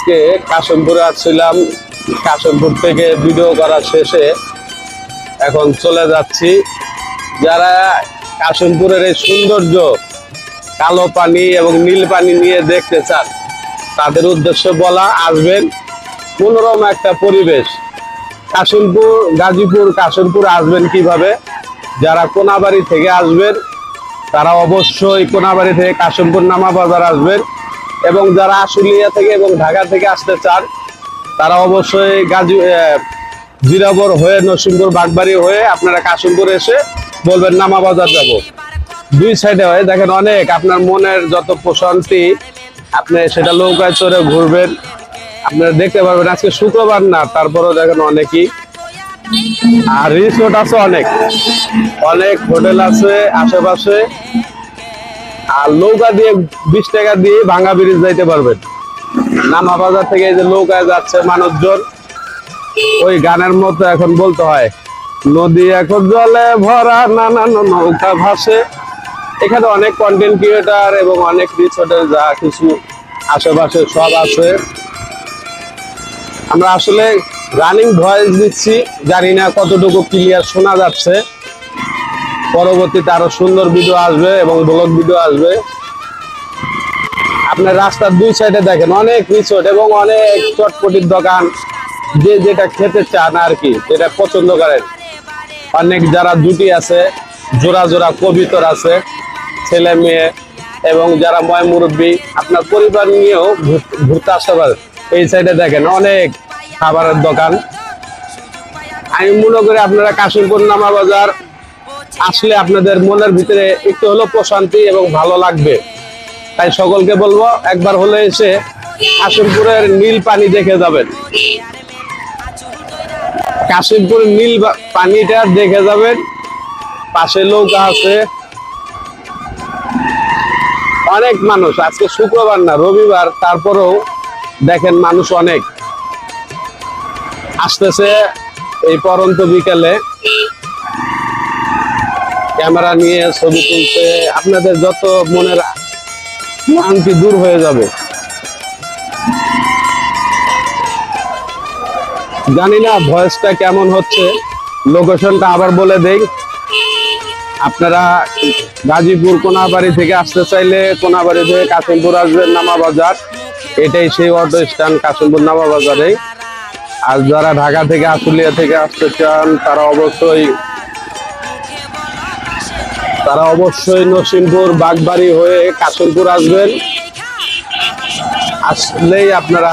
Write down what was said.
আজকে কাশিমপুরে আসছিলাম। কাশিমপুর থেকে ভিডিও করা শেষে এখন চলে যাচ্ছি। যারা কাশিমপুরের এই সৌন্দর্য কালো পানি এবং নীল পানি নিয়ে দেখতে চান, তাদের উদ্দেশ্যে বলা, আসবেন। মনোরম একটা পরিবেশ। কাশিমপুর, গাজীপুর, কাশিমপুর আসবেন কিভাবে? যারা কোনাবাড়ি থেকে আসবেন তারা অবশ্যই কোনাবাড়ি থেকে কাশিমপুর নামা বাজার আসবেন, এবং যারা আশুলিয়া থেকে এবং ঢাকা থেকে আসতে চান তারা অবশ্যই জিরাবর হয়ে নরসিংপুর বাগবাড়ি হয়ে আপনারা কাশিমপুর এসে বলবেন নামা বাজার যাব। দুই সাইডে হয়, দেখেন অনেক আপনার মনের যত প্রশান্তি আপনি সেটা নৌকায় চড়ে ঘুরবেন, আপনারা দেখতে পারবেন। আজকে শুক্রবার না, তারপরেও দেখেন অনেকই। আর রিসোর্ট আছে অনেক, অনেক হোটেল আছে আশেপাশে। আর নৌকা দিয়ে 20 টাকা দিয়ে ভাঙ্গা ব্রিজ যাইতে পারবেন। নামা বাজার থেকে এই যে নৌকায় যাচ্ছে মানুষজন, ওই গানের মতো এখন বলতে হয়, নদী এখন জলে ভরা নানান নৌকা ভাসে। এখানে অনেক কন্টেন্ট ক্রিয়েটার এবং অনেক রিসোর্টের যা কিছু আশেপাশে সব আছে। আমরা আসলে রানিং ভয়েস দিচ্ছি, জানি না কতটুকু ক্লিয়ার শোনা যাচ্ছে। পরবর্তীতে আরো সুন্দর ভিডিও আসবে এবং ব্লগ ভিডিও আসবে। আপনার রাস্তার দুই সাইডে দেখেন অনেক রিসোর্ট এবং অনেক চটপটির দোকান, যে যেটা খেতে চান আর কি, যেটা পছন্দ করেন। অনেক যারা জুটি আছে, জোড়া জোড়া কবিতর আছে, ছেলে মেয়ে, এবং যারা ময় মুরব্বী আপনার পরিবার নিয়েও ঘুরতে আসতে পারেন। এই সাইডে দেখেন অনেক খাবারের দোকান। আমি মনে করি আপনারা কাশিমপুর নামা বাজার আসলে আপনাদের মনের ভিতরে একটু হলো প্রশান্তি এবং ভালো লাগবে। তাই সকলকে বলবো একবার হলে এসে কাশিমপুরের নীল পানি দেখে যাবেন। কাশিমপুর নীল পানিটা দেখে যাবেন। পাশে নৌকা আছে, অনেক মানুষ। আজকে শুক্রবার না, রবিবার, তারপরেও দেখেন মানুষ অনেক আসতেছে এই পরন্ত বিকেলে, ক্যামেরা নিয়ে ছবি তুলতে। আপনাদের যত মনের ক্লান্তি দূর হয়ে যাবে। জানি না ভয়েসটা কেমন হচ্ছে, লোকেশনটা আবার বলে দেই। আপনারা গাজীপুর কোনাবাড়ি থেকে আসতে চাইলে কোনাবাড়ি থেকে কাশিমপুর আসবেন নামা বাজার, এটাই সেই অটো স্ট্যান্ড কাশিমপুর নামা বাজারে। আর যারা ঢাকা থেকে আশুলিয়া থেকে আসতে চান তারা অবশ্যই নরসিংপুর বাগবাড়ি হয়ে কাশিমপুর আসবেন। আসলেই আপনারা